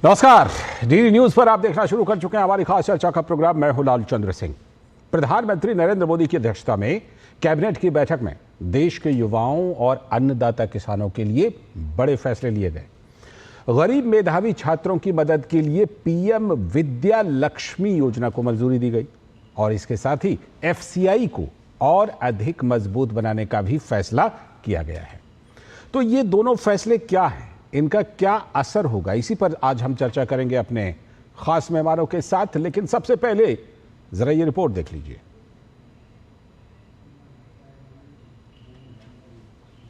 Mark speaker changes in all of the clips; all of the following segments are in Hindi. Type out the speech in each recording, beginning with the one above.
Speaker 1: नमस्कार, डीडी न्यूज पर आप देखना शुरू कर चुके हैं हमारी खास चर्चा का प्रोग्राम। मैं हूं लालचंद्र सिंह। प्रधानमंत्री नरेंद्र मोदी की अध्यक्षता में कैबिनेट की बैठक में देश के युवाओं और अन्नदाता किसानों के लिए बड़े फैसले लिए गए। गरीब मेधावी छात्रों की मदद के लिए पीएम विद्या लक्ष्मी योजना को मंजूरी दी गई और इसके साथ ही एफसीआई को और अधिक मजबूत बनाने का भी फैसला किया गया है। तो ये दोनों फैसले क्या हैं, इनका क्या असर होगा, इसी पर आज हम चर्चा करेंगे अपने खास मेहमानों के साथ। लेकिन सबसे पहले जरा ये रिपोर्ट देख लीजिए।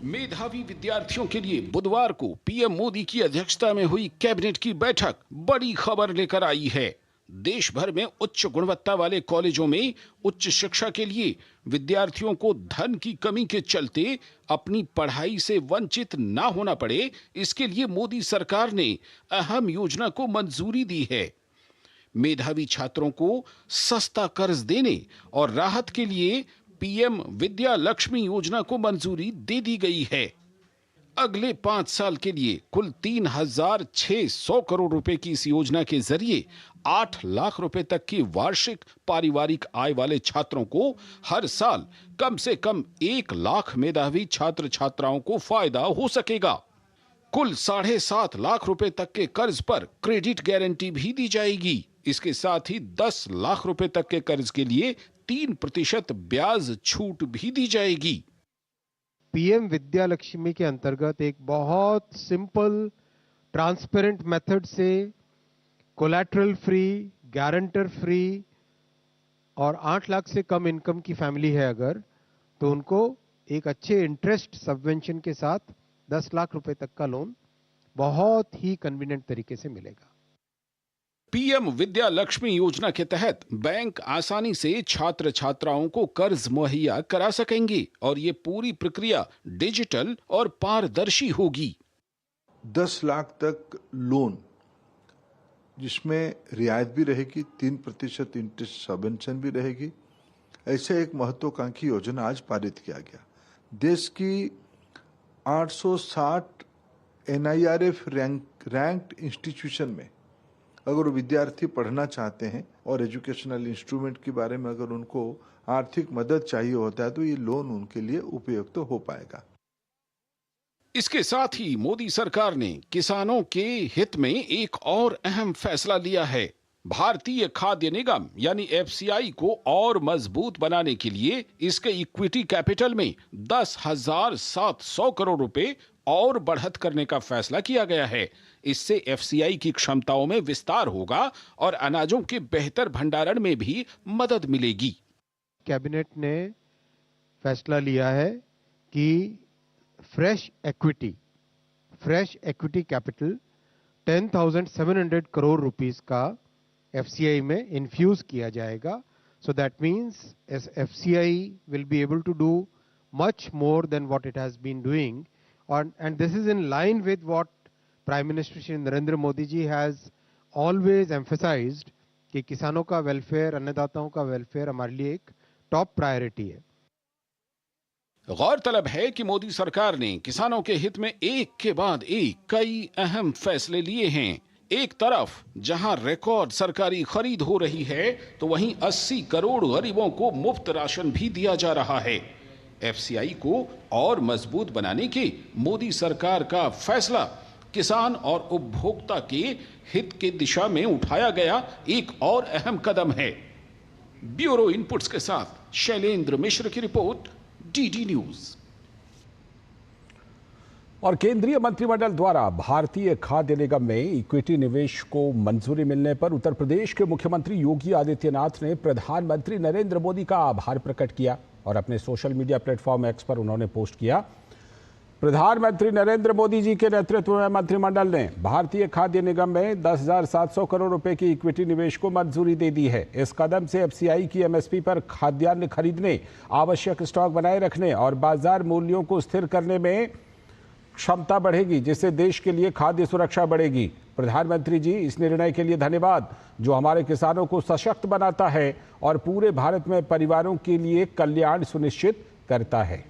Speaker 2: मेधावी विद्यार्थियों के लिए बुधवार को पीएम मोदी की अध्यक्षता में हुई कैबिनेट की बैठक बड़ी खबर लेकर आई है। देश भर में उच्च गुणवत्ता वाले कॉलेजों में उच्च शिक्षा के लिए विद्यार्थियों को धन की कमी के चलते अपनी पढ़ाई से वंचित ना होना पड़े, इसके लिए मोदी सरकार ने अहम योजना को मंजूरी दी है। मेधावी छात्रों को सस्ता कर्ज देने और राहत के लिए पीएम विद्या लक्ष्मी योजना को मंजूरी दे दी गई है। अगले 5 साल के लिए कुल 3,600 करोड़ रुपए की इस योजना के जरिए 8 लाख रुपए तक की वार्षिक पारिवारिक आय वाले छात्रों को हर साल कम से कम 1 लाख मेधावी छात्र छात्राओं को फायदा हो सकेगा। कुल 7.5 लाख रुपए तक के कर्ज पर क्रेडिट गारंटी भी दी जाएगी। इसके साथ ही 10 लाख रुपए तक के कर्ज के लिए 3% ब्याज छूट भी दी जाएगी।
Speaker 3: पीएम विद्या लक्ष्मी के अंतर्गत एक बहुत सिंपल ट्रांसपेरेंट मेथड से कोलैटरल फ्री, गारंटर फ्री और 8 लाख से कम इनकम की फैमिली है अगर, तो उनको एक अच्छे इंटरेस्ट सबवेंशन के साथ 10 लाख रुपए तक का लोन बहुत ही कन्वीनियंट तरीके से मिलेगा।
Speaker 2: पीएम विद्या लक्ष्मी योजना के तहत बैंक आसानी से छात्र छात्राओं को कर्ज मुहैया करा सकेंगे और ये पूरी प्रक्रिया डिजिटल और पारदर्शी होगी।
Speaker 4: 10 लाख तक लोन जिसमें रियायत भी रहेगी, 3% इंटरेस्ट सबवेंशन भी रहेगी, ऐसे एक महत्वाकांक्षी योजना आज पारित किया गया। देश की 860 NIRF रैंक्ड इंस्टीट्यूशन में अगर विद्यार्थी पढ़ना चाहते हैं और एजुकेशनल इंस्ट्रूमेंट के बारे में अगर उनको आर्थिक मदद चाहिए होता है तो ये लोन उनके लिए उपयुक्त हो पाएगा।
Speaker 2: इसके साथ ही मोदी सरकार ने किसानों के हित में एक और अहम फैसला लिया है। भारतीय खाद्य निगम यानी एफसीआई को और मजबूत बनाने के लिए इसके इक्विटी कैपिटल में 10,700 करोड़ रुपए और बढ़त करने का फैसला किया गया है। इससे एफसीआई की क्षमताओं में विस्तार होगा और अनाजों के बेहतर भंडारण में भी मदद मिलेगी।
Speaker 3: कैबिनेट ने फैसला लिया है कि fresh equity capital 10,700 crore rupees का एफसीआई में इन्फ्यूज किया जाएगा। So that means FCI will be able to do much more than what it has been doing, and this is in line with what Prime Minister Shri Narendra Modi ji has always emphasized कि किसानों का वेलफेयर, अन्नदाताओं का वेलफेयर हमारे लिए एक टॉप प्रायोरिटी है।
Speaker 2: गौरतलब है कि मोदी सरकार ने किसानों के हित में एक के बाद एक कई अहम फैसले लिए हैं। एक तरफ जहां रिकॉर्ड सरकारी खरीद हो रही है तो वहीं 80 करोड़ गरीबों को मुफ्त राशन भी दिया जा रहा है। एफसीआई को और मजबूत बनाने के मोदी सरकार का फैसला किसान और उपभोक्ता के हित के दिशा में उठाया गया एक और अहम कदम है। ब्यूरो इनपुट्स के साथ शैलेंद्र मिश्र की रिपोर्ट, डीडी न्यूज।
Speaker 1: और केंद्रीय मंत्रिमंडल द्वारा भारतीय खाद्य निगम में इक्विटी निवेश को मंजूरी मिलने पर उत्तर प्रदेश के मुख्यमंत्री योगी आदित्यनाथ ने प्रधानमंत्री नरेंद्र मोदी का आभार प्रकट किया और अपने सोशल मीडिया प्लेटफॉर्म एक्स पर उन्होंने पोस्ट किया, प्रधानमंत्री नरेंद्र मोदी जी के नेतृत्व में मंत्रिमंडल ने भारतीय खाद्य निगम में 10,700 करोड़ रुपए की इक्विटी निवेश को मंजूरी दे दी है। इस कदम से एफसीआई की एमएसपी पर खाद्यान्न खरीदने, आवश्यक स्टॉक बनाए रखने और बाजार मूल्यों को स्थिर करने में क्षमता बढ़ेगी, जिससे देश के लिए खाद्य सुरक्षा बढ़ेगी। प्रधानमंत्री जी, इस निर्णय के लिए धन्यवाद जो हमारे किसानों को सशक्त बनाता है और पूरे भारत में परिवारों के लिए कल्याण सुनिश्चित करता है।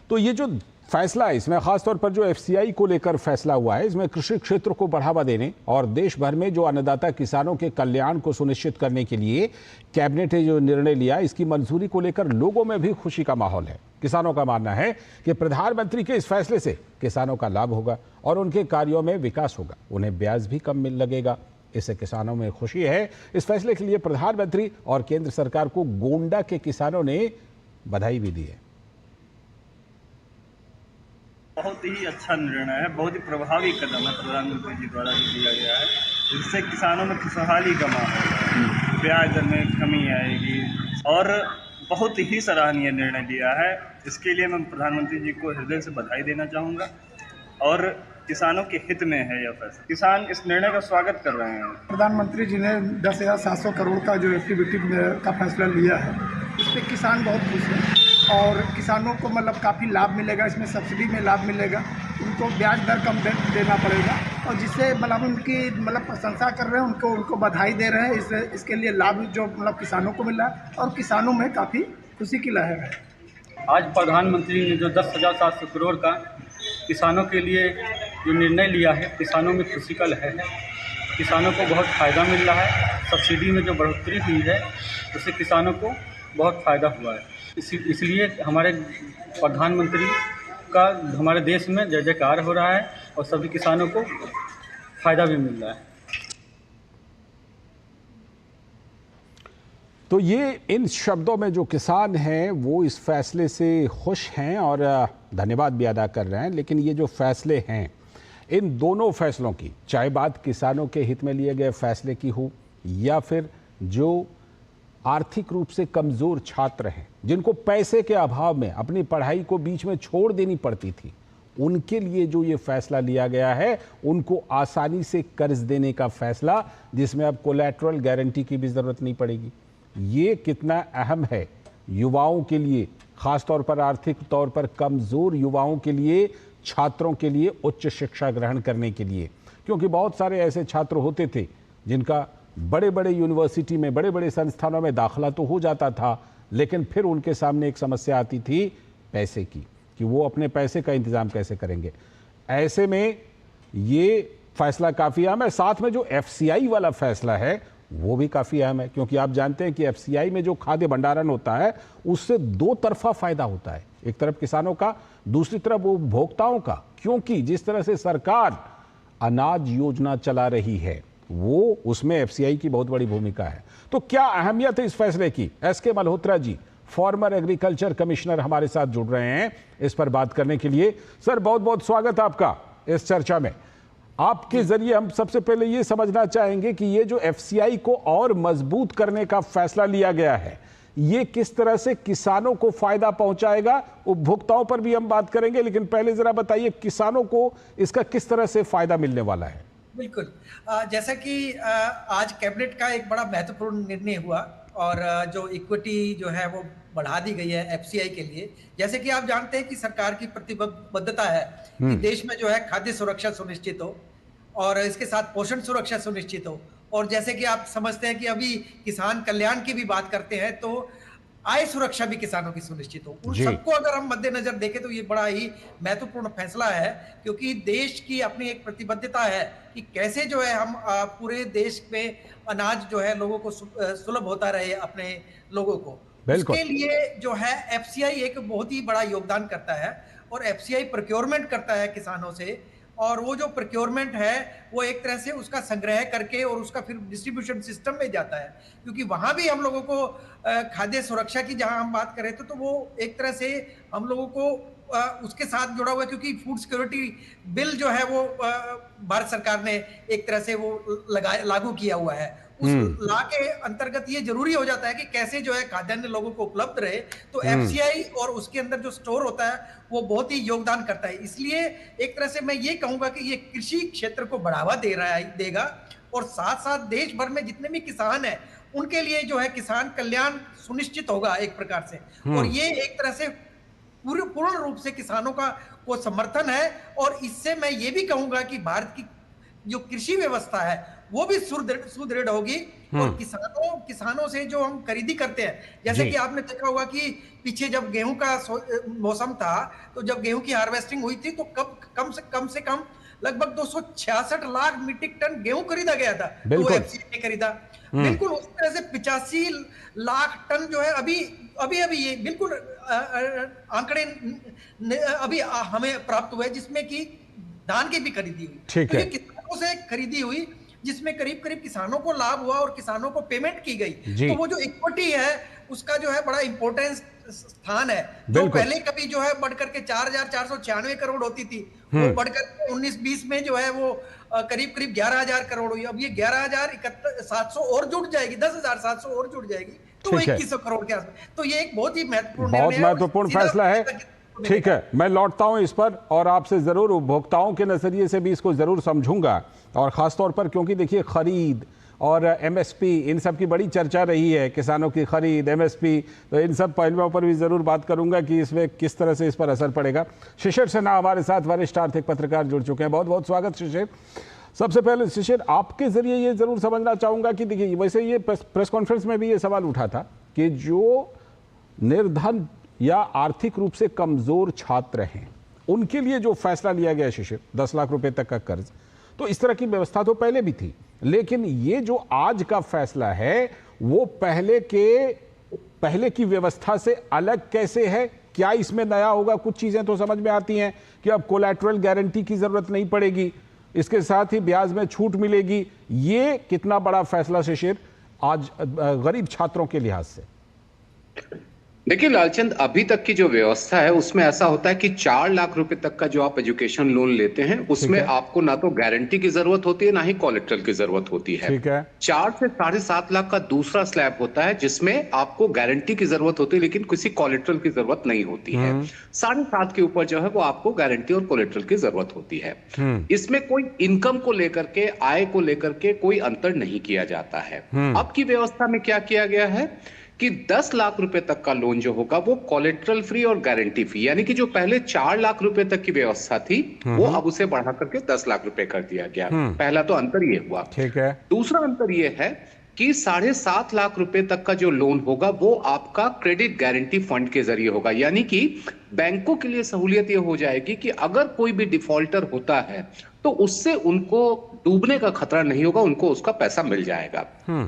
Speaker 1: तो ये जो फैसला है, इसमें खासतौर पर जो एफसीआई को लेकर फैसला हुआ है, इसमें कृषि क्षेत्र को बढ़ावा देने और देश भर में जो अन्नदाता किसानों के कल्याण को सुनिश्चित करने के लिए कैबिनेट ने जो निर्णय लिया, इसकी मंजूरी को लेकर लोगों में भी खुशी का माहौल है। किसानों का मानना है कि प्रधानमंत्री के इस फैसले से किसानों का लाभ होगा और उनके कार्यों में विकास होगा, उन्हें ब्याज भी कम मिल लगेगा। इससे किसानों में खुशी है। इस फैसले के लिए प्रधानमंत्री और केंद्र सरकार को गोंडा के किसानों ने बधाई भी दी है।
Speaker 5: बहुत ही अच्छा निर्णय है, बहुत ही प्रभावी कदम है प्रधानमंत्री जी द्वारा जो लिया गया है। इससे किसानों में खुशहाली का माहौल है, ब्याज दर में कमी आएगी और बहुत ही सराहनीय निर्णय लिया है। इसके लिए मैं प्रधानमंत्री जी को हृदय से बधाई देना चाहूँगा और किसानों के हित में है यह फैसला। किसान इस निर्णय का स्वागत कर रहे हैं।
Speaker 6: प्रधानमंत्री जी ने 10,700 करोड़ का जो एक्टिविटी का फैसला लिया है, इस पर किसान बहुत खुश है और किसानों को मतलब काफ़ी लाभ मिलेगा। इसमें सब्सिडी में लाभ मिलेगा, उनको ब्याज दर कम देना पड़ेगा और जिससे मतलब उनकी मतलब प्रशंसा कर रहे हैं, उनको बधाई दे रहे हैं। इसके लिए लाभ जो मतलब किसानों को मिला है और किसानों में काफ़ी खुशी की लहर है।
Speaker 7: आज प्रधानमंत्री ने जो 10,700 करोड़ का किसानों के लिए जो निर्णय लिया है, किसानों में खुशी का लहर है। किसानों को बहुत फ़ायदा मिल रहा है। सब्सिडी में जो बढ़ोतरी हुई है उससे किसानों को बहुत फ़ायदा हुआ है। इसलिए हमारे प्रधानमंत्री का हमारे देश में जय जयकार हो रहा है और सभी किसानों को फ़ायदा भी मिल रहा है।
Speaker 1: तो ये इन शब्दों में जो किसान हैं वो इस फैसले से खुश हैं और धन्यवाद भी अदा कर रहे हैं। लेकिन ये जो फैसले हैं, इन दोनों फैसलों की, चाहे बात किसानों के हित में लिए गए फैसले की हो या फिर जो आर्थिक रूप से कमज़ोर छात्र हैं, जिनको पैसे के अभाव में अपनी पढ़ाई को बीच में छोड़ देनी पड़ती थी, उनके लिए जो ये फैसला लिया गया है, उनको आसानी से कर्ज देने का फैसला, जिसमें अब कोलैटरल गारंटी की भी ज़रूरत नहीं पड़ेगी। ये कितना अहम है युवाओं के लिए, खासतौर पर आर्थिक तौर पर कमज़ोर युवाओं के लिए, छात्रों के लिए उच्च शिक्षा ग्रहण करने के लिए। क्योंकि बहुत सारे ऐसे छात्र होते थे जिनका बड़े बड़े यूनिवर्सिटी में, बड़े बड़े संस्थानों में दाखिला तो हो जाता था, लेकिन फिर उनके सामने एक समस्या आती थी पैसे की, कि वो अपने पैसे का इंतज़ाम कैसे करेंगे। ऐसे में ये फैसला काफ़ी अहम है। साथ में जो एफसीआई वाला फैसला है वो भी काफ़ी अहम है, क्योंकि आप जानते हैं कि एफसीआई में जो खाद्य भंडारण होता है उससे दो तरफा फ़ायदा होता है, एक तरफ किसानों का, दूसरी तरफ उपभोक्ताओं का। क्योंकि जिस तरह से सरकार अनाज योजना चला रही है वो, उसमें एफसीआई की बहुत बड़ी भूमिका है। तो क्या अहमियत है इस फैसले की? SK Malhotra ji, farmer agriculture commissioner, हमारे साथ जुड़ रहे हैं इस पर बात करने के लिए। सर, बहुत बहुत स्वागत आपका इस चर्चा में। आपके जरिए हम सबसे पहले ये समझना चाहेंगे कि ये जो एफसीआई को और मजबूत करने का फैसला लिया गया है, ये किस तरह से किसानों को फायदा पहुंचाएगा। उपभोक्ताओं पर भी हम बात करेंगे, लेकिन पहले जरा बताइए किसानों को इसका किस तरह से फायदा मिलने वाला है।
Speaker 8: बिल्कुल, जैसा कि आज कैबिनेट का एक बड़ा महत्वपूर्ण निर्णय हुआ और जो इक्विटी जो है वो बढ़ा दी गई है एफसीआई के लिए। जैसे कि आप जानते हैं कि सरकार की प्रतिबद्धता है कि देश में जो है खाद्य सुरक्षा सुनिश्चित हो और इसके साथ पोषण सुरक्षा सुनिश्चित हो। और जैसे कि आप समझते हैं कि अभी किसान कल्याण की भी बात करते हैं, तो आय सुरक्षा भी किसानों की सुनिश्चित हो। उन सबको अगर हम मद्देनजर देखें तो ये बड़ा ही महत्वपूर्ण फैसला है, क्योंकि देश की अपनी एक प्रतिबद्धता है कि कैसे जो है हम पूरे देश में अनाज जो है लोगों को सुलभ होता रहे अपने लोगों को। उसके लिए जो है एफसीआई एक बहुत ही बड़ा योगदान करता है और एफसीआई प्रोक्योरमेंट करता है किसानों से। और वो जो प्रोक्योरमेंट है वो एक तरह से उसका संग्रह करके और उसका फिर डिस्ट्रीब्यूशन सिस्टम में जाता है, क्योंकि वहाँ भी हम लोगों को खाद्य सुरक्षा की जहाँ हम बात करें तो वो एक तरह से हम लोगों को उसके साथ जुड़ा हुआ है, क्योंकि फूड सिक्योरिटी बिल जो है वो भारत सरकार ने एक तरह से वो लागू किया हुआ है। उस लॉ के अंतर्गत ये जरूरी हो जाता है कि कैसे जो है खाद्यान्न लोगों को उपलब्ध रहे। तो एफसीआई और उसके अंदर जो स्टोर होता है वो बहुत ही योगदान करता है। इसलिए एक तरह से मैं ये कहूंगा कि ये कृषि क्षेत्र को बढ़ावा देगा और साथ साथ देश भर में जितने भी किसान हैं उनके लिए जो है किसान कल्याण सुनिश्चित होगा एक प्रकार से। और ये एक तरह से पूर्ण रूप से किसानों का को समर्थन है। और इससे मैं ये भी कहूंगा कि भारत की जो कृषि व्यवस्था है वो भी सुदृढ़ होगी और किसानों से जो हम खरीदी करते हैं, जैसे कि आपने देखा होगा कि पीछे जब गेहूं का मौसम था, तो जब गेहूं की हार्वेस्टिंग हुई थी तो कम से कम लगभग 266 लाख मीट्रिक टन गेहूं खरीदा गया था, तो वो एफसीआई ने खरीदा। बिल्कुल उस तरह से 85 लाख टन जो है अभी ये बिल्कुल आंकड़े अभी हमें प्राप्त हुए, जिसमें कि धान की भी खरीदी हुई,
Speaker 1: ठीक है,
Speaker 8: किसानों से खरीदी हुई, जिसमें करीब किसानों को लाभ हुआ और किसानों को पेमेंट की गई। तो वो जो इक्विटी है उसका जो है बड़ा इंपॉर्टेंस स्थान है, जो पहले कभी जो है बढ़कर के 4,496 करोड़ होती थी, वो बढ़कर 19-20 में जो है वो करीब 11,000 करोड़ हुई। अब ये 11,700 और जुड़ जाएगी, 10,700 और जुड़ जाएगी, तो 2,100 करोड़ के आसपास। तो ये एक बहुत ही
Speaker 1: महत्वपूर्ण फैसला है। ठीक है, मैं लौटता हूं इस पर और आपसे जरूर उपभोक्ताओं के नजरिए से भी इसको जरूर समझूंगा, और खासतौर पर क्योंकि देखिए खरीद और एमएसपी इन सब की बड़ी चर्चा रही है, किसानों की खरीद, एमएसपी, तो इन सब पहलुओं पर भी जरूर बात करूंगा कि इसमें किस तरह से इस पर असर पड़ेगा। शिशिर सिन्हा हमारे साथ वरिष्ठ आर्थिक पत्रकार जुड़ चुके हैं, बहुत बहुत स्वागत शिशिर। सबसे पहले शिशिर, आपके जरिए ये जरूर समझना चाहूंगा कि देखिए वैसे ये प्रेस कॉन्फ्रेंस में भी ये सवाल उठा था कि जो निर्धन या आर्थिक रूप से कमजोर छात्र हैं उनके लिए जो फैसला लिया गया शिशिर, 10 लाख रुपए तक का कर्ज, तो इस तरह की व्यवस्था तो पहले भी थी, लेकिन ये जो आज का फैसला है वो पहले की व्यवस्था से अलग कैसे है? क्या इसमें नया होगा? कुछ चीजें तो समझ में आती हैं कि अब कोलैटरल गारंटी की जरूरत नहीं पड़ेगी, इसके साथ ही ब्याज में छूट मिलेगी। ये कितना बड़ा फैसला शिशिर आज गरीब छात्रों के लिहाज से?
Speaker 9: देखिए लालचंद, अभी तक की जो व्यवस्था है उसमें ऐसा होता है कि 4 लाख रुपए तक का जो आप एजुकेशन लोन लेते हैं उसमें आपको ना तो गारंटी की जरूरत होती है ना ही कोलेटरल की जरूरत होती है।
Speaker 1: ठीक है।
Speaker 9: 4 से 7.5 लाख का दूसरा स्लैब होता है जिसमें आपको गारंटी की जरूरत होती है लेकिन किसी कोलेटरल की जरूरत नहीं होती है। 7.5 के ऊपर जो है वो आपको गारंटी और कोलेटरल की जरूरत होती है। इसमें कोई इनकम को लेकर के, आय को लेकर के कोई अंतर नहीं किया जाता है। अब की व्यवस्था में क्या किया गया है कि 10 लाख रुपए तक का लोन जो होगा वो कोलेटरल फ्री और गारंटी फ्री, यानी कि जो पहले 4 लाख रुपए तक की व्यवस्था थी वो अब उसे बढ़ा करके 10 लाख रुपए कर दिया गया। पहला तो अंतर ये हुआ।
Speaker 1: ठीक है।
Speaker 9: दूसरा अंतर ये है कि 7.5 लाख रुपए तक का जो लोन होगा वो आपका क्रेडिट गारंटी फंड के जरिए होगा, यानी कि बैंकों के लिए सहूलियत ये हो जाएगी कि अगर कोई भी डिफॉल्टर होता है तो उससे उनको डूबने का खतरा नहीं होगा, उनको उसका पैसा मिल जाएगा।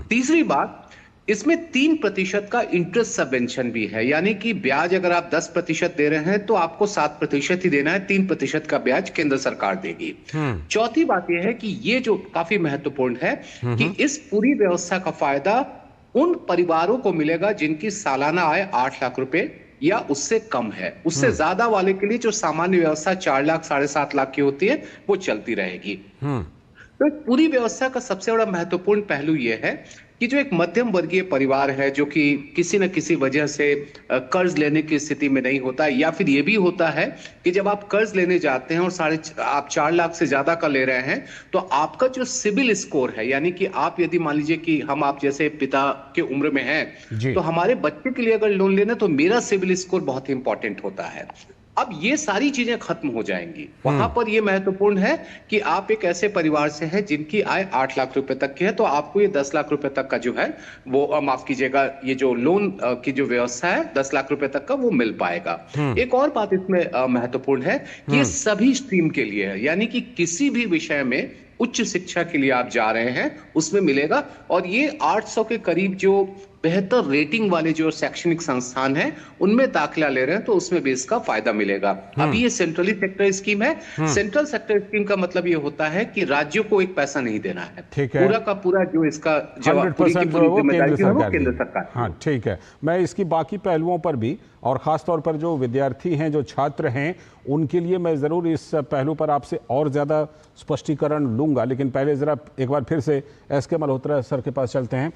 Speaker 9: तीसरी बात, इसमें 3% का इंटरेस्ट सबवेंशन भी है, यानी कि ब्याज अगर आप 10% दे रहे हैं तो आपको 7% ही देना है, 3% का ब्याज केंद्र सरकार देगी। चौथी बात यह है कि ये जो काफी महत्वपूर्ण है कि इस पूरी व्यवस्था का फायदा उन परिवारों को मिलेगा जिनकी सालाना आय 8 लाख रुपए या उससे कम है। उससे ज्यादा वाले के लिए जो सामान्य व्यवस्था 4 लाख 7.5 लाख की होती है वो चलती रहेगी। तो पूरी व्यवस्था का सबसे बड़ा महत्वपूर्ण पहलू यह है कि जो एक मध्यम वर्गीय परिवार है जो कि किसी न किसी वजह से कर्ज लेने की स्थिति में नहीं होता, या फिर ये भी होता है कि जब आप कर्ज लेने जाते हैं और आप 4 लाख से ज्यादा का ले रहे हैं तो आपका जो सिबिल स्कोर है, यानी कि आप यदि मान लीजिए कि हम आप जैसे पिता के उम्र में हैं तो हमारे बच्चे के लिए अगर लोन लेना तो मेरा सिबिल स्कोर बहुत ही इंपॉर्टेंट होता है। अब ये सारी चीजें खत्म हो जाएंगी। वहां पर ये महत्वपूर्ण है कि आप एक ऐसे परिवार से हैं जिनकी आय 8 लाख रुपए तक की है तो आपको ये 10 लाख रुपए तक का जो है वो माफ कीजिएगा, ये जो लोन की जो व्यवस्था है 10 लाख रुपए तक का वो मिल पाएगा। एक और बात इसमें महत्वपूर्ण है कि ये सभी स्ट्रीम के लिए है, यानी कि किसी भी विषय में उच्च शिक्षा के लिए आप जा रहे हैं उसमें मिलेगा। और ये 800 के करीब जो बेहतर रेटिंग वाले जो शैक्षणिक संस्थान हैं उनमें दाखिला ले रहे हैं तो उसमें भी इसका फायदा मिलेगा। अभी ये सेंट्रली सेक्टर स्कीम है। सेंट्रल सेक्टर स्कीम का मतलब ये होता है कि राज्यों को एक पैसा नहीं देना है, पूरा का पूरा जो इसका केंद्र सरकार।
Speaker 1: हाँ ठीक है, मैं इसकी बाकी पहलुओं पर भी और खासतौर पर जो विद्यार्थी हैं, जो छात्र हैं, उनके लिए मैं जरूर इस पहलू पर आपसे और ज्यादा स्पष्टीकरण लूंगा, लेकिन पहले जरा एक बार फिर से एस.के. मल्होत्रा सर के पास चलते हैं।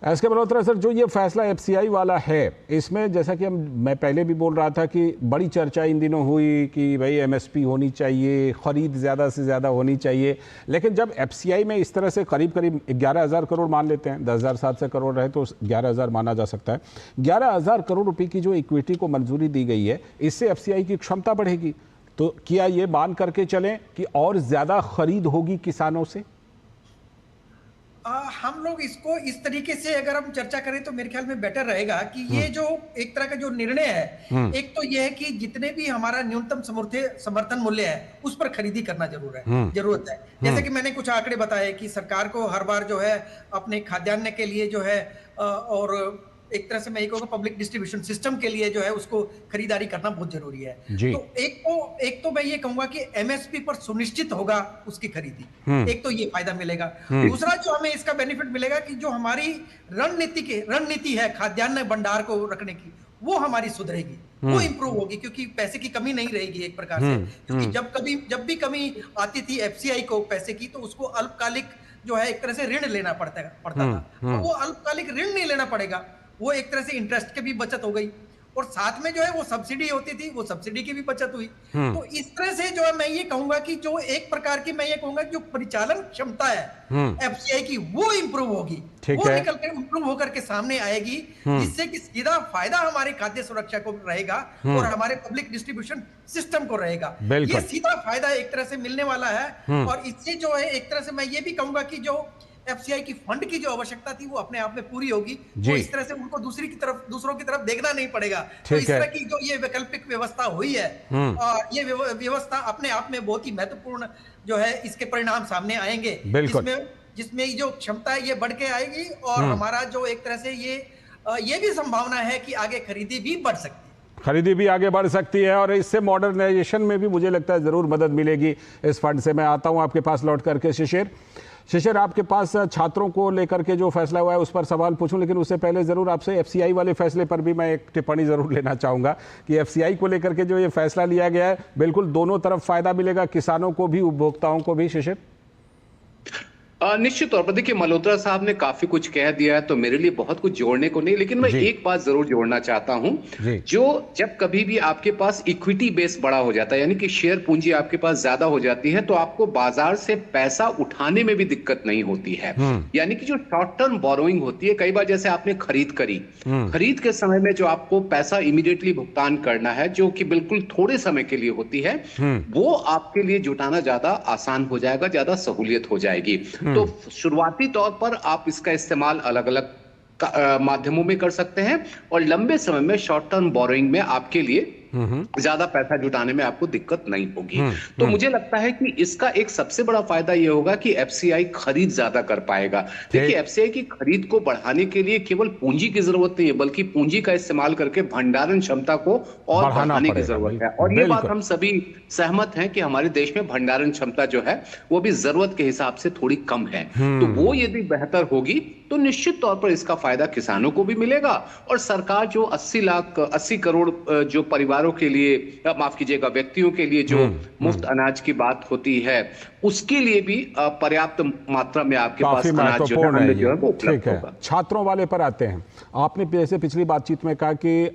Speaker 1: एस.के. मल्होत्रा सर, जो ये फैसला एफसीआई वाला है, इसमें जैसा कि मैं पहले भी बोल रहा था कि बड़ी चर्चा इन दिनों हुई कि भाई एमएसपी होनी चाहिए, खरीद ज़्यादा से ज़्यादा होनी चाहिए, लेकिन जब एफसीआई में इस तरह से करीब 11,000 करोड़ मान लेते हैं, 10,700 करोड़ रहे तो 11,000 माना जा सकता है, 11,000 करोड़ रुपये की जो इक्विटी को मंजूरी दी गई है, इससे एफसीआई की क्षमता बढ़ेगी। तो क्या ये मान करके चलें कि और ज़्यादा खरीद होगी किसानों से?
Speaker 8: हम लोग इसको इस तरीके से अगर हम चर्चा करें तो मेरे ख्याल में बेटर रहेगा कि ये जो एक तरह का जो निर्णय है, एक तो ये है कि जितने भी हमारा न्यूनतम समर्थन मूल्य है उस पर खरीदी करना जरूरत है। जैसे कि मैंने कुछ आंकड़े बताए कि सरकार को हर बार जो है अपने खाद्यान्न के लिए जो है और एक तरह से मैं ये कहूँगा पब्लिक डिस्ट्रीब्यूशन सिस्टम के लिए जो है उसको खरीदारी करना बहुत जरूरी है। तो एक तो मैं ये कहूंगा कि एमएसपी पर सुनिश्चित होगा उसकी खरीदी, एक तो ये फायदा मिलेगा। दूसरा जो हमें इसका बेनिफिट मिलेगा कि जो हमारी रणनीति है खाद्यान्न भंडार को रखने की, वो हमारी सुधरेगी, वो इंप्रूव होगी, क्योंकि पैसे की कमी नहीं रहेगी एक प्रकार से। क्योंकि जब भी कमी आती थी एफसीआई को पैसे की, तो उसको अल्पकालिक जो है एक तरह से ऋण लेना पड़ता था। तो वो अल्पकालिक ऋण नहीं लेना पड़ेगा, वो एक तरह से इंटरेस्ट की भी बचत हो गई, और साथ में जो है वो सब्सिडी होती थी, वो सब्सिडी की भी बचत हुई। तो इस तरह से जो है मैं ये कहूंगा कि जो एक प्रकार की मैं ये कहूंगा जो परिचालन क्षमता है एफसीआई की, वो इंप्रूव होगी, वो निकल कर इंप्रूव होकर के सामने आएगी, जिससे कि सीधा फायदा हमारे खाद्य सुरक्षा को रहेगा और हमारे पब्लिक डिस्ट्रीब्यूशन सिस्टम को रहेगा। ये सीधा फायदा एक तरह से मिलने वाला है। और इससे जो है एक तरह से मैं ये भी कहूंगा कि जो एफसीआई की फंड की जो आवश्यकता थी वो अपने आप में पूरी होगी। तो इस तरह से उनको दूसरों की तरफ देखना नहीं पड़ेगा। तो इस तरह की जो ये वैकल्पिक व्यवस्था हुई है, और ये व्यवस्था अपने आप में बहुत ही महत्वपूर्ण जो है इसके परिणाम सामने आएंगे, जिसमें जो क्षमता है ये बढ़ के आएगी, और हमारा जो एक तरह से ये भी संभावना है कि आगे खरीदी भी बढ़ सकती है।
Speaker 1: खरीदी भी आगे बढ़ सकती है, और इससे मॉडर्नाइजेशन में भी मुझे लगता है जरूर मदद मिलेगी इस फंड से। मैं आता हूं आपके पास लौट करके। शिशिर, आपके पास छात्रों को लेकर के जो फैसला हुआ है उस पर सवाल पूछूं, लेकिन उससे पहले जरूर आपसे एफसीआई वाले फैसले पर भी मैं एक टिप्पणी जरूर लेना चाहूंगा कि एफसीआई को लेकर के जो ये फैसला लिया गया है, बिल्कुल दोनों तरफ फायदा मिलेगा, किसानों को भी, उपभोक्ताओं को भी। शिशिर,
Speaker 9: निश्चित तौर पर देखिए, मल्होत्रा साहब ने काफी कुछ कह दिया है, तो मेरे लिए बहुत कुछ जोड़ने को नहीं, लेकिन मैं एक बात जरूर जोड़ना चाहता हूं। जब कभी भी आपके पास इक्विटी बेस बड़ा हो जाता है, यानी कि शेयर पूंजी आपके पास ज्यादा हो जाती है, तो आपको बाजार से पैसा उठाने में भी दिक्कत नहीं होती है। यानी कि जो शॉर्ट टर्म बोरोइंग होती है, कई बार जैसे आपने खरीद करी, खरीद के समय में जो आपको पैसा इमीडिएटली भुगतान करना है, जो कि बिल्कुल थोड़े समय के लिए होती है, वो आपके लिए जुटाना ज्यादा आसान हो जाएगा, ज्यादा सहूलियत हो जाएगी। तो शुरुआती तौर पर आप इसका इस्तेमाल अलग अलग माध्यमों में कर सकते हैं, और लंबे समय में शॉर्ट टर्म बोरोइंग में आपके लिए ज्यादा पैसा जुटाने में आपको दिक्कत नहीं होगी। तो मुझे लगता है कि इसका एक सबसे बड़ा फायदा यह होगा कि एफसीआई खरीद ज्यादा कर पाएगा। देखिए, एफसीआई की खरीद को बढ़ाने के लिए केवल पूंजी की जरूरत नहीं है, बल्कि पूंजी का इस्तेमाल करके भंडारण क्षमता को और बढ़ाने की जरूरत है। और ये बात हम सभी सहमत हैं कि हमारे देश में भंडारण क्षमता जो है वो भी जरूरत के हिसाब से थोड़ी कम है। तो वो यदि बेहतर होगी तो निश्चित तौर पर इसका फायदा किसानों को भी मिलेगा, और सरकार जो 80 करोड़ जो परिवारों के लिए, माफ कीजिएगा, व्यक्तियों के लिए जो मुफ्त अनाज की बात होती है, उसके लिए भी पर्याप्त मात्रा में आपके पास अनाज जो है वो उपलब्ध होगा।
Speaker 1: छात्रों वाले पर आते हैं। आपने जैसे पिछली बातचीत में कहा कि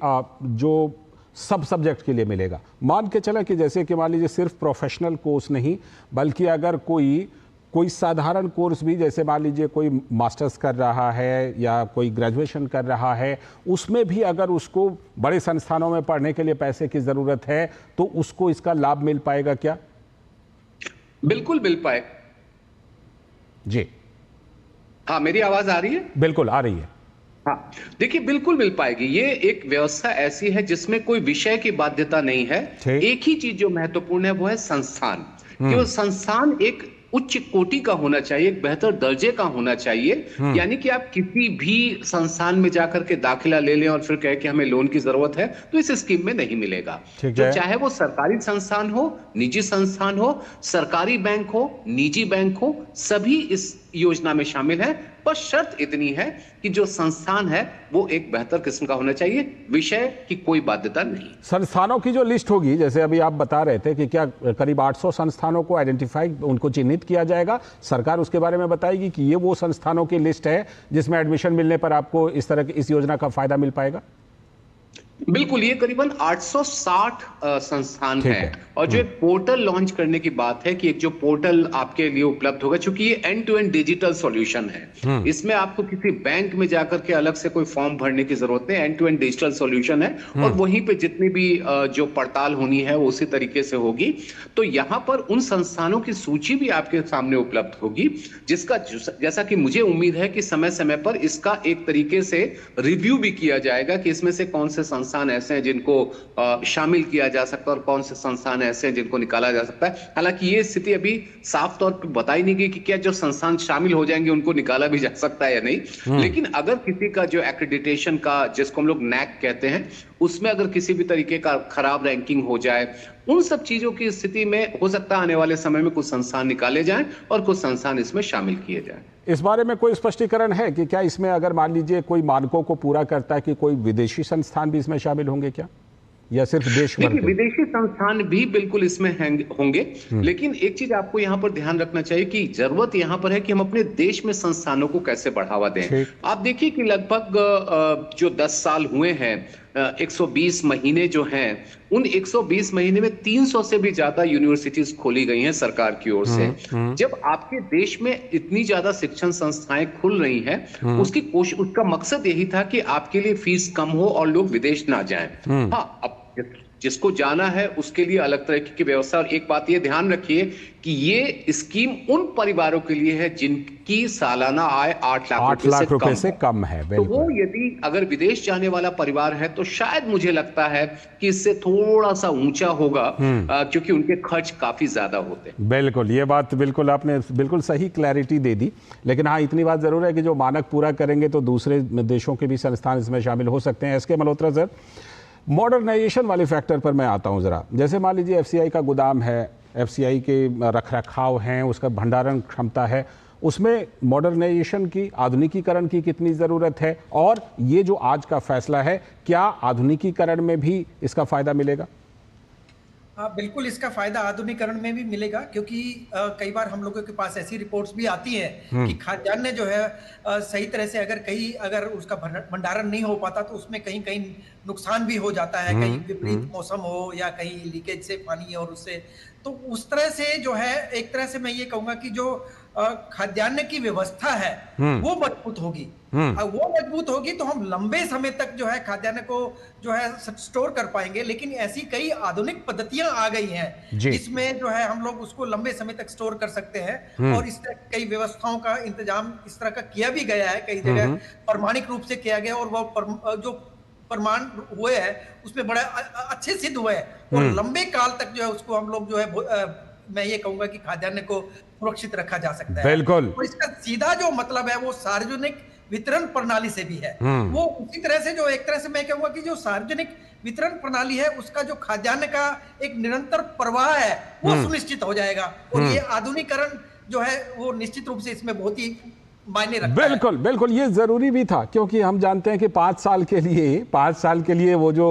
Speaker 1: जो सब सब्जेक्ट के लिए मिलेगा, मान के चला कि जैसे कि मान लीजिए सिर्फ प्रोफेशनल कोर्स नहीं, बल्कि अगर कोई साधारण कोर्स भी, जैसे मान लीजिए कोई मास्टर्स कर रहा है या कोई ग्रेजुएशन कर रहा है, उसमें भी अगर उसको बड़े संस्थानों में पढ़ने के लिए पैसे की जरूरत है, तो उसको इसका लाभ मिल पाएगा क्या?
Speaker 9: बिल्कुल मिल पाए
Speaker 1: जी।
Speaker 9: हाँ, मेरी आवाज आ रही है?
Speaker 1: बिल्कुल आ रही है।
Speaker 9: हाँ, देखिए, बिल्कुल मिल पाएगी। ये एक व्यवस्था ऐसी है जिसमें कोई विषय की बाध्यता नहीं है। एक ही चीज जो महत्वपूर्ण है वो है संस्थान, कि वो संस्थान एक उच्च कोटि का होना चाहिए, एक बेहतर दर्जे का होना चाहिए। यानी कि आप किसी भी संस्थान में जाकर के दाखिला ले लें और फिर कहे कि हमें लोन की जरूरत है, तो इस स्कीम में नहीं मिलेगा। जो चाहे वो सरकारी संस्थान हो, निजी संस्थान हो, सरकारी बैंक हो, निजी बैंक हो, सभी इस योजना में शामिल है। बस शर्त इतनी है कि जो संस्थान है वो एक बेहतर किस्म का होना चाहिए, विषय की कोई बाध्यता नहीं।
Speaker 1: संस्थानों की जो लिस्ट होगी, जैसे अभी आप बता रहे थे कि क्या करीब 800 संस्थानों को आइडेंटिफाई, उनको चिन्हित किया जाएगा, सरकार उसके बारे में बताएगी कि ये वो संस्थानों की लिस्ट है जिसमें एडमिशन मिलने पर आपको इस तरह की इस योजना का फायदा मिल पाएगा?
Speaker 9: बिल्कुल, ये करीबन 860 संस्थान है। और जो एक पोर्टल लॉन्च करने की बात है कि एक जो पोर्टल आपके लिए उपलब्ध होगा, क्योंकि ये end to end digital solution है, इसमें आपको किसी बैंक में जाकर के अलग से कोई फॉर्म भरने की जरूरत नहीं, end to end digital solution है और वहीं पे जितनी भी जो पड़ताल होनी है वो उसी तरीके से होगी। तो यहाँ पर उन संस्थानों की सूची भी आपके सामने उपलब्ध होगी, जिसका जैसा कि मुझे उम्मीद है कि समय समय पर इसका एक तरीके से रिव्यू भी किया जाएगा कि इसमें से कौन से संस्थान ऐसे हैं जिनको शामिल किया जा सकता है और कौन से संस्थान ऐसे हैं जिनको निकाला जा सकता है। हालांकि ये स्थिति अभी साफ तौर पर बताई नहीं गई कि क्या जो संस्थान शामिल हो जाएंगे उनको निकाला भी जा सकता है या नहीं। लेकिन अगर किसी का जो एक्रेडिटेशन का, जिसको हम लोग नैक कहते हैं, उसमें अगर किसी भी तरीके का खराब रैंकिंग हो जाए, उन सब चीजों की स्थिति में हो सकता है आने वाले समय में कुछ संस्थान निकाले जाएं और कुछ संस्थान इसमें शामिल किए जाएं।
Speaker 1: इस बारे में कोई स्पष्टीकरण है कि क्या इसमें अगर मान लीजिए कोई मानकों को पूरा करता है कि कोई विदेशी संस्थान भी इसमें शामिल होंगे क्या, या सिर्फ देश भर के?
Speaker 9: विदेशी संस्थान भी बिल्कुल इसमें होंगे, लेकिन एक चीज आपको यहाँ पर ध्यान रखना चाहिए कि जरूरत यहाँ पर है कि हम अपने देश में संस्थानों को कैसे बढ़ावा दें। आप देखिए कि लगभग जो 10 साल हुए हैं, 120 महीने जो हैं, उन 120 महीने में 300 से भी ज्यादा यूनिवर्सिटीज खोली गई हैं सरकार की ओर से। जब आपके देश में इतनी ज्यादा शिक्षण संस्थाएं खुल रही हैं, उसका मकसद यही था कि आपके लिए फीस कम हो और लोग विदेश ना जाएं। हाँ, अब जिसको जाना है उसके लिए अलग तरह की व्यवस्था। और एक बात ये ध्यान रखिए कि ये स्कीम उन परिवारों के लिए है जिनकी सालाना आय 8 लाख रुपए से कम है। तो वो यदि अगर विदेश जाने वाला परिवार है तो शायद मुझे लगता है कि इससे थोड़ा सा ऊंचा होगा, क्योंकि उनके खर्च काफी ज्यादा होते हैं।
Speaker 1: बिल्कुल, ये बात बिल्कुल आपने बिल्कुल सही क्लैरिटी दे दी। लेकिन हाँ, इतनी बात जरूर है कि जो मानक पूरा करेंगे तो दूसरे देशों के भी संस्थान इसमें शामिल हो सकते हैं। एसके मल्होत्रा सर, मॉडर्नाइजेशन वाले फैक्टर पर मैं आता हूं जरा। जैसे मान लीजिए एफसीआई का गोदाम है, एफसीआई के रखरखाव हैं, उसका भंडारण क्षमता है, उसमें मॉडर्नाइजेशन की, आधुनिकीकरण की कितनी ज़रूरत है? और ये जो आज का फैसला है, क्या आधुनिकीकरण में भी इसका फायदा मिलेगा?
Speaker 8: हाँ, बिल्कुल इसका फायदा आधुनिकीकरण में भी मिलेगा, क्योंकि कई बार हम लोगों के पास ऐसी रिपोर्ट्स भी आती हैं कि खाद्यान्न जो है सही तरह से अगर उसका भंडारण नहीं हो पाता तो उसमें कहीं कहीं नुकसान भी हो जाता है, कहीं विपरीत मौसम हो या कहीं लीकेज से पानी और उससे, तो उस तरह से जो है एक तरह से मैं ये कहूंगा कि जो खाद्यान्न की व्यवस्था है वो मजबूत होगी। वो मजबूत होगी तो हम लंबे समय तक जो है खाद्यान्न को जो है स्टोर कर पाएंगे। लेकिन ऐसी कई आधुनिक पद्धतियां आ गई हैं जिसमें जो है हम लोग उसको लंबे समय तक स्टोर कर सकते हैं, और इस तरह कई व्यवस्थाओं का इंतजाम इस तरह का किया भी गया है, कई जगह प्रमाणिक रूप से किया गया, और वो जो प्रमाण हुए हैं उसमें बड़े अच्छे सिद्ध हुए हैं, और लंबे काल तक जो है उसको हम लोग जो है मैं ये कहूंगा कि खाद्यान्न को सुरक्षित रखा जा सकता है।
Speaker 1: बिल्कुल।
Speaker 8: तो इसका सीधा जो मतलब है वो सार्वजनिक वितरण प्रणाली से भी है। वो उसी तरह से जो एक तरह से मैं कहूंगा कि जो सार्वजनिक वितरण प्रणाली है उसका जो खाद्यान्न का एक निरंतर प्रवाह है वो सुनिश्चित हो जाएगा, और ये आधुनिकीकरण जो है वो निश्चित रूप से इसमें बहुत ही मायने रखता है।
Speaker 1: बिल्कुल बिल्कुल, ये जरूरी भी था, क्योंकि हम जानते हैं कि 5 साल के लिए वो जो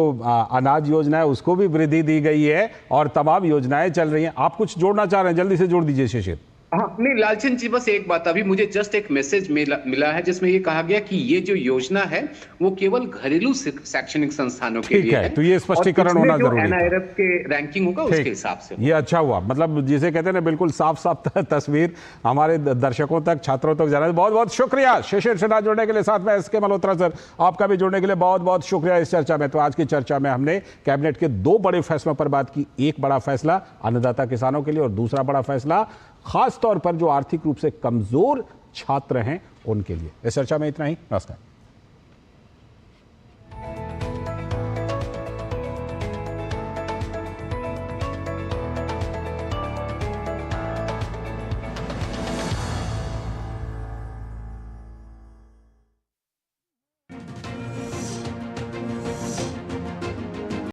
Speaker 1: अनाज योजना है उसको भी वृद्धि दी गई है और तमाम योजनाएं चल रही हैं। आप कुछ जोड़ना चाह रहे हैं, जल्दी से जोड़ दीजिए शिशिर।
Speaker 9: हाँ, नहीं लालचंद जी, बस एक बात, अभी मुझे जस्ट एक मैसेज मिला है जिसमें ये कहा गया कि ये जो योजना है वो केवल घरेलू शैक्षणिक संस्थानों के लिए है।
Speaker 1: तो ये स्पष्टीकरण होना जरूरी है।
Speaker 9: NIRF के रैंकिंग होगा उसके हिसाब से।
Speaker 1: ये अच्छा हुआ, मतलब जिसे कहते हैं ना, बिल्कुल साफ साफ तस्वीर हमारे दर्शकों तक, छात्रों तक जाना। बहुत बहुत शुक्रिया शिशिर सिन्हा जुड़ने के लिए, साथ में एसके मल्होत्रा सर आपका भी जुड़ने के लिए बहुत बहुत शुक्रिया इस चर्चा में। तो आज की चर्चा में हमने कैबिनेट के 2 बड़े फैसलों पर बात की। एक बड़ा फैसला अन्नदाता किसानों के लिए, और दूसरा बड़ा फैसला खास तौर पर जो आर्थिक रूप से कमजोर छात्र हैं उनके लिए। इस चर्चा में इतना ही। नमस्कार।